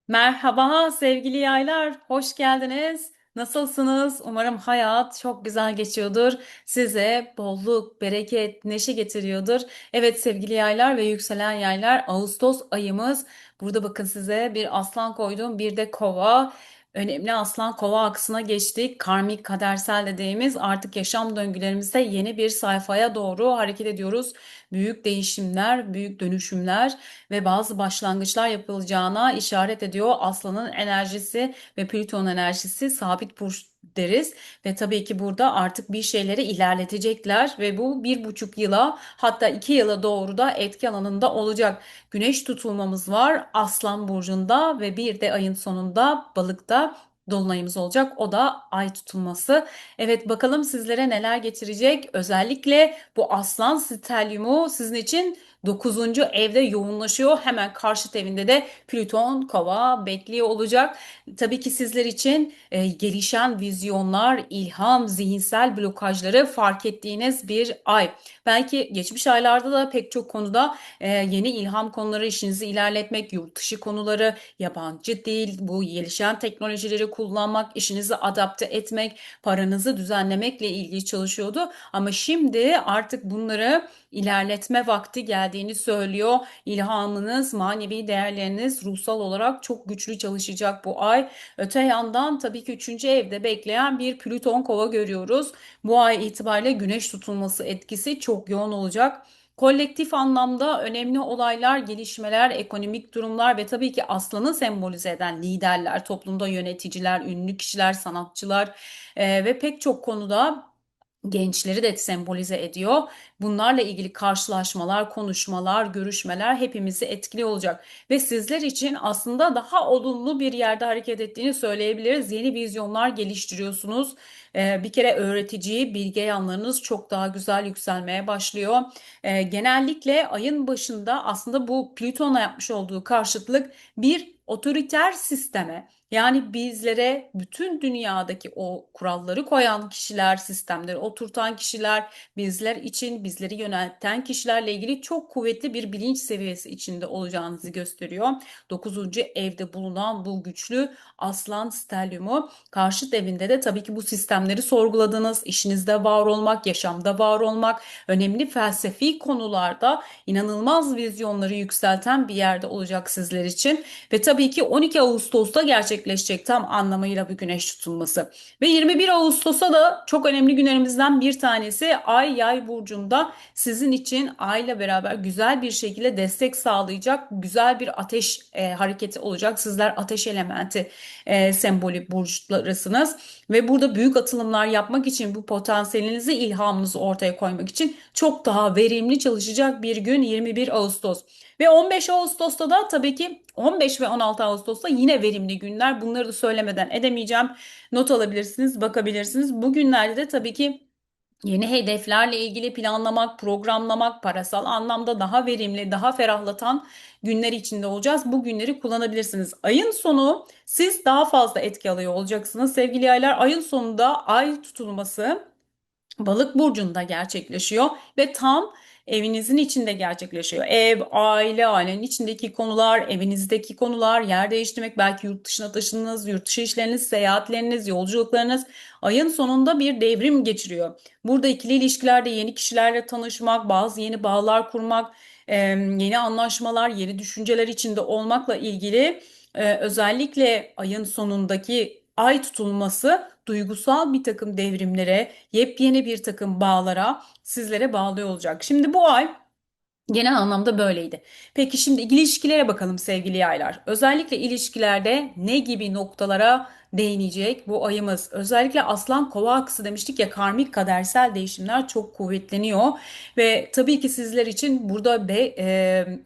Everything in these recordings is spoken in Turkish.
Merhaba sevgili yaylar, hoş geldiniz. Nasılsınız? Umarım hayat çok güzel geçiyordur. Size bolluk, bereket, neşe getiriyordur. Evet sevgili yaylar ve yükselen yaylar, Ağustos ayımız. Burada bakın size bir aslan koydum, bir de kova. Önemli aslan kova aksına geçtik. Karmik kadersel dediğimiz artık yaşam döngülerimizde yeni bir sayfaya doğru hareket ediyoruz. Büyük değişimler, büyük dönüşümler ve bazı başlangıçlar yapılacağına işaret ediyor. Aslanın enerjisi ve Plüton enerjisi sabit burç deriz ve tabii ki burada artık bir şeyleri ilerletecekler ve bu 1,5 yıla hatta 2 yıla doğru da etki alanında olacak. Güneş tutulmamız var Aslan burcunda ve bir de ayın sonunda Balık'ta dolunayımız olacak. O da ay tutulması. Evet bakalım sizlere neler getirecek. Özellikle bu Aslan stelyumu sizin için 9. evde yoğunlaşıyor. Hemen karşıt evinde de Plüton kova bekliyor olacak. Tabii ki sizler için gelişen vizyonlar, ilham, zihinsel blokajları fark ettiğiniz bir ay. Belki geçmiş aylarda da pek çok konuda yeni ilham konuları, işinizi ilerletmek, yurt dışı konuları, yabancı dil, bu gelişen teknolojileri kullanmak, işinizi adapte etmek, paranızı düzenlemekle ilgili çalışıyordu. Ama şimdi artık bunları ilerletme vakti geldiğini söylüyor. İlhamınız, manevi değerleriniz ruhsal olarak çok güçlü çalışacak bu ay. Öte yandan tabii ki 3. evde bekleyen bir Plüton kova görüyoruz. Bu ay itibariyle güneş tutulması etkisi çok yoğun olacak. Kolektif anlamda önemli olaylar, gelişmeler, ekonomik durumlar ve tabii ki aslanı sembolize eden liderler, toplumda yöneticiler, ünlü kişiler, sanatçılar ve pek çok konuda gençleri de sembolize ediyor. Bunlarla ilgili karşılaşmalar, konuşmalar, görüşmeler hepimizi etkili olacak. Ve sizler için aslında daha olumlu bir yerde hareket ettiğini söyleyebiliriz. Yeni vizyonlar geliştiriyorsunuz. Bir kere öğretici, bilge yanlarınız çok daha güzel yükselmeye başlıyor. Genellikle ayın başında aslında bu Plüton'a yapmış olduğu karşıtlık bir otoriter sisteme, yani bizlere bütün dünyadaki o kuralları koyan kişiler, sistemleri oturtan kişiler, bizler için bizleri yönelten kişilerle ilgili çok kuvvetli bir bilinç seviyesi içinde olacağınızı gösteriyor. 9. evde bulunan bu güçlü aslan stelyumu karşıt evinde de tabii ki bu sistemleri sorguladığınız, işinizde var olmak, yaşamda var olmak, önemli felsefi konularda inanılmaz vizyonları yükselten bir yerde olacak sizler için. Ve tabii ki 12 Ağustos'ta gerçekleşecek tam anlamıyla bir güneş tutulması. Ve 21 Ağustos'a da çok önemli günlerimizden bir tanesi Ay Yay burcunda sizin için Ay'la beraber güzel bir şekilde destek sağlayacak güzel bir ateş hareketi olacak. Sizler ateş elementi sembolü burçlarısınız ve burada büyük atılımlar yapmak için bu potansiyelinizi, ilhamınızı ortaya koymak için çok daha verimli çalışacak bir gün 21 Ağustos. Ve 15 Ağustos'ta da tabii ki 15 ve 16 Ağustos'ta yine verimli günler. Bunları da söylemeden edemeyeceğim. Not alabilirsiniz, bakabilirsiniz. Bu günlerde de tabii ki yeni hedeflerle ilgili planlamak, programlamak, parasal anlamda daha verimli, daha ferahlatan günler içinde olacağız. Bu günleri kullanabilirsiniz. Ayın sonu siz daha fazla etki alıyor olacaksınız. Sevgili yaylar, ayın sonunda ay tutulması Balık burcunda gerçekleşiyor ve tam evinizin içinde gerçekleşiyor. Ev, aile, ailenin içindeki konular, evinizdeki konular, yer değiştirmek, belki yurt dışına taşındınız, yurt dışı işleriniz, seyahatleriniz, yolculuklarınız ayın sonunda bir devrim geçiriyor. Burada ikili ilişkilerde yeni kişilerle tanışmak, bazı yeni bağlar kurmak, yeni anlaşmalar, yeni düşünceler içinde olmakla ilgili özellikle ayın sonundaki ay tutulması duygusal bir takım devrimlere, yepyeni bir takım bağlara sizlere bağlıyor olacak. Şimdi bu ay genel anlamda böyleydi. Peki şimdi ilişkilere bakalım sevgili yaylar. Özellikle ilişkilerde ne gibi noktalara değinecek bu ayımız? Özellikle Aslan Kova aksı demiştik ya, karmik kadersel değişimler çok kuvvetleniyor ve tabii ki sizler için burada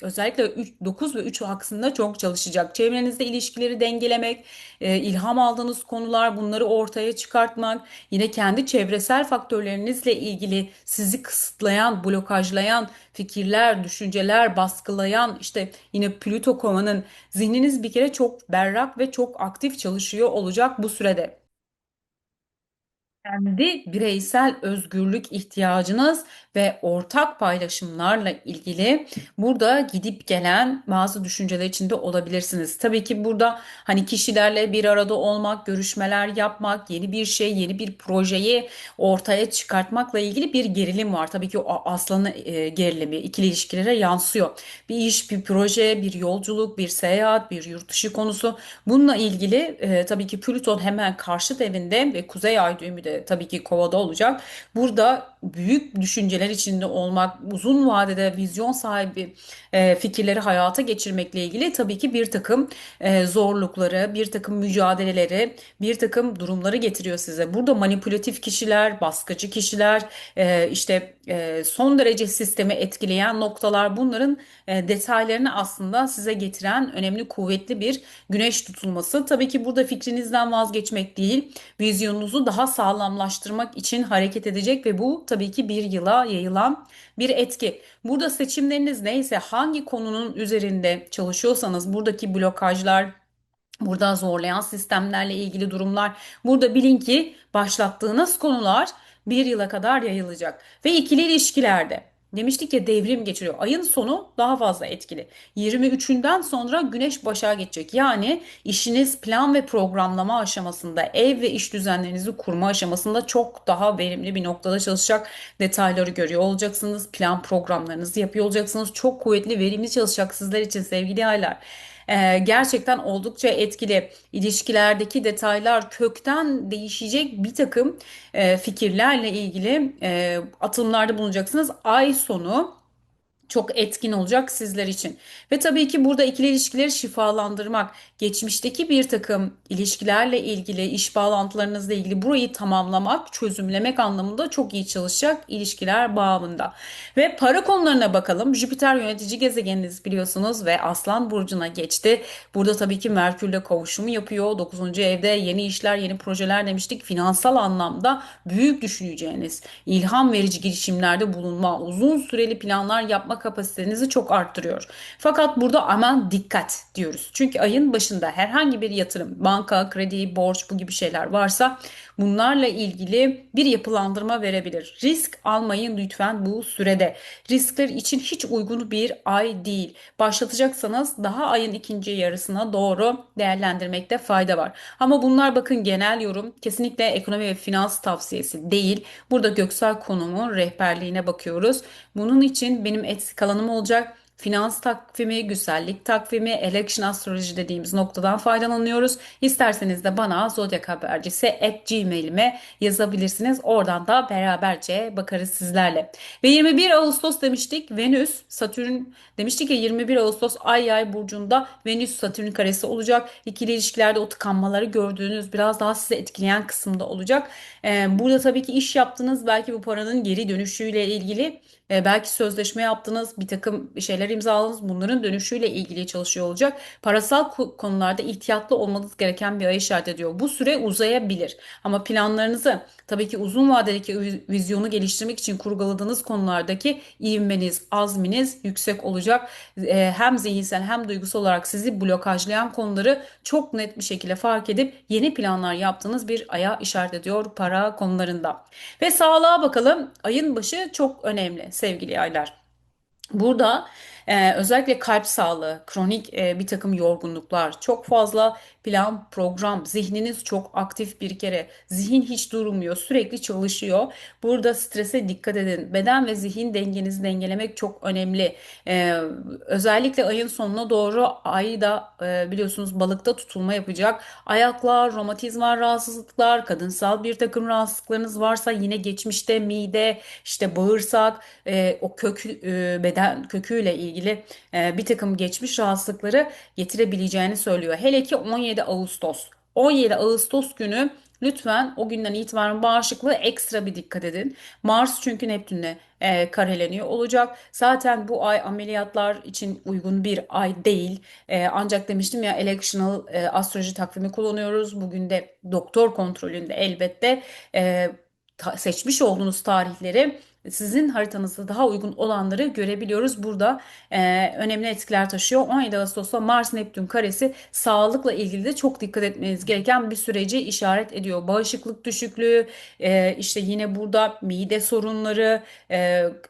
özellikle 9 ve 3 aksında çok çalışacak. Çevrenizde ilişkileri dengelemek, ilham aldığınız konular, bunları ortaya çıkartmak, yine kendi çevresel faktörlerinizle ilgili sizi kısıtlayan, blokajlayan fikirler, düşünceler baskılayan, işte yine Plüto kovanın, zihniniz bir kere çok berrak ve çok aktif çalışıyor olacak bu sürede. Kendi bireysel özgürlük ihtiyacınız ve ortak paylaşımlarla ilgili burada gidip gelen bazı düşünceler içinde olabilirsiniz. Tabii ki burada hani kişilerle bir arada olmak, görüşmeler yapmak, yeni bir şey, yeni bir projeyi ortaya çıkartmakla ilgili bir gerilim var. Tabii ki o aslanın gerilimi ikili ilişkilere yansıyor. Bir iş, bir proje, bir yolculuk, bir seyahat, bir yurt dışı konusu. Bununla ilgili tabii ki Plüton hemen karşıt evinde ve Kuzey Ay düğümü de tabii ki Kovada olacak. Burada büyük düşünceler içinde olmak, uzun vadede vizyon sahibi fikirleri hayata geçirmekle ilgili tabii ki bir takım zorlukları, bir takım mücadeleleri, bir takım durumları getiriyor size. Burada manipülatif kişiler, baskıcı kişiler, son derece sistemi etkileyen noktalar bunların detaylarını aslında size getiren önemli kuvvetli bir güneş tutulması. Tabii ki burada fikrinizden vazgeçmek değil, vizyonunuzu daha sağlamlaştırmak için hareket edecek ve bu tabii ki bir yıla yayılan bir etki. Burada seçimleriniz neyse, hangi konunun üzerinde çalışıyorsanız buradaki blokajlar, burada zorlayan sistemlerle ilgili durumlar, burada bilin ki başlattığınız konular bir yıla kadar yayılacak. Ve ikili ilişkilerde demiştik ya, devrim geçiriyor. Ayın sonu daha fazla etkili. 23'ünden sonra Güneş Başak'a geçecek. Yani işiniz plan ve programlama aşamasında, ev ve iş düzenlerinizi kurma aşamasında çok daha verimli bir noktada çalışacak, detayları görüyor olacaksınız. Plan programlarınızı yapıyor olacaksınız. Çok kuvvetli, verimli çalışacak sizler için sevgili aylar. Gerçekten oldukça etkili, ilişkilerdeki detaylar kökten değişecek bir takım fikirlerle ilgili atılımlarda bulunacaksınız. Ay sonu çok etkin olacak sizler için. Ve tabii ki burada ikili ilişkileri şifalandırmak, geçmişteki bir takım ilişkilerle ilgili, iş bağlantılarınızla ilgili burayı tamamlamak, çözümlemek anlamında çok iyi çalışacak ilişkiler bağımında. Ve para konularına bakalım. Jüpiter yönetici gezegeniniz biliyorsunuz ve Aslan Burcu'na geçti. Burada tabii ki Merkür'le kavuşumu yapıyor. 9. evde yeni işler, yeni projeler demiştik. Finansal anlamda büyük düşüneceğiniz, ilham verici girişimlerde bulunma, uzun süreli planlar yapma kapasitenizi çok arttırıyor. Fakat burada aman dikkat diyoruz. Çünkü ayın başında herhangi bir yatırım, banka, kredi, borç bu gibi şeyler varsa bunlarla ilgili bir yapılandırma verebilir. Risk almayın lütfen bu sürede. Riskler için hiç uygun bir ay değil. Başlatacaksanız daha ayın ikinci yarısına doğru değerlendirmekte fayda var. Ama bunlar bakın genel yorum, kesinlikle ekonomi ve finans tavsiyesi değil. Burada göksel konumun rehberliğine bakıyoruz. Bunun için benim eksik alanım olacak. Finans takvimi, güzellik takvimi, election astroloji dediğimiz noktadan faydalanıyoruz. İsterseniz de bana zodyahabercisi@gmail'ime yazabilirsiniz. Oradan da beraberce bakarız sizlerle. Ve 21 Ağustos demiştik. Venüs, Satürn demiştik ya, 21 Ağustos Ay Yay burcunda Venüs Satürn karesi olacak. İkili ilişkilerde o tıkanmaları gördüğünüz, biraz daha sizi etkileyen kısımda olacak. Burada tabii ki iş yaptınız, belki bu paranın geri dönüşüyle ilgili, belki sözleşme yaptınız, bir takım şeyler imzaladınız, bunların dönüşüyle ilgili çalışıyor olacak. Parasal konularda ihtiyatlı olmanız gereken bir ay işaret ediyor. Bu süre uzayabilir ama planlarınızı tabii ki uzun vadedeki vizyonu geliştirmek için kurguladığınız konulardaki ivmeniz, azminiz yüksek olacak. Hem zihinsel hem duygusal olarak sizi blokajlayan konuları çok net bir şekilde fark edip yeni planlar yaptığınız bir aya işaret ediyor para konularında. Ve sağlığa bakalım. Ayın başı çok önemli sevgili yaylar. Burada özellikle kalp sağlığı, kronik bir takım yorgunluklar, çok fazla plan, program, zihniniz çok aktif bir kere. Zihin hiç durmuyor, sürekli çalışıyor. Burada strese dikkat edin. Beden ve zihin dengenizi dengelemek çok önemli. E, Özellikle ayın sonuna doğru ay da biliyorsunuz balıkta tutulma yapacak. Ayaklar, romatizma rahatsızlıklar, kadınsal bir takım rahatsızlıklarınız varsa yine geçmişte mide, işte bağırsak, o kök beden köküyle ilgili bir takım geçmiş rahatsızlıkları getirebileceğini söylüyor. Hele ki 17 Ağustos. 17 Ağustos günü lütfen o günden itibaren bağışıklığı ekstra bir dikkat edin. Mars çünkü Neptün'le kareleniyor olacak. Zaten bu ay ameliyatlar için uygun bir ay değil. Ancak demiştim ya, electional astroloji takvimi kullanıyoruz. Bugün de doktor kontrolünde elbette seçmiş olduğunuz tarihleri sizin haritanızda daha uygun olanları görebiliyoruz. Burada önemli etkiler taşıyor. 17 Ağustos'ta Mars Neptün karesi sağlıkla ilgili de çok dikkat etmeniz gereken bir süreci işaret ediyor. Bağışıklık düşüklüğü, işte yine burada mide sorunları,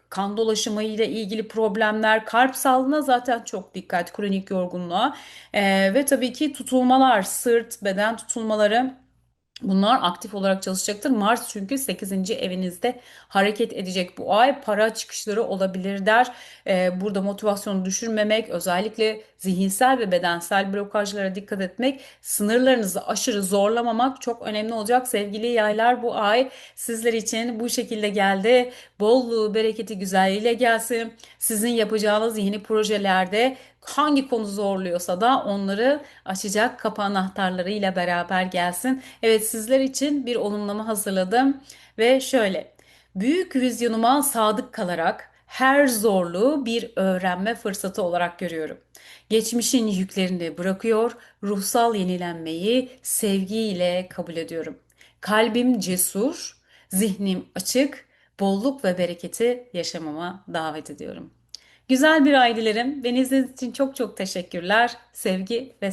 kan dolaşımı ile ilgili problemler, kalp sağlığına zaten çok dikkat, kronik yorgunluğa. Ve tabii ki tutulmalar, sırt, beden tutulmaları. Bunlar aktif olarak çalışacaktır. Mars çünkü 8. evinizde hareket edecek bu ay. Para çıkışları olabilir der. Burada motivasyonu düşürmemek, özellikle zihinsel ve bedensel blokajlara dikkat etmek, sınırlarınızı aşırı zorlamamak çok önemli olacak. Sevgili yaylar, bu ay sizler için bu şekilde geldi. Bolluğu, bereketi, güzelliğiyle gelsin. Sizin yapacağınız yeni projelerde hangi konu zorluyorsa da onları açacak kapı anahtarlarıyla beraber gelsin. Evet, sizler için bir olumlama hazırladım ve şöyle: büyük vizyonuma sadık kalarak her zorluğu bir öğrenme fırsatı olarak görüyorum. Geçmişin yüklerini bırakıyor, ruhsal yenilenmeyi sevgiyle kabul ediyorum. Kalbim cesur, zihnim açık, bolluk ve bereketi yaşamama davet ediyorum. Güzel bir ay dilerim. Beni izlediğiniz için çok çok teşekkürler. Sevgi ve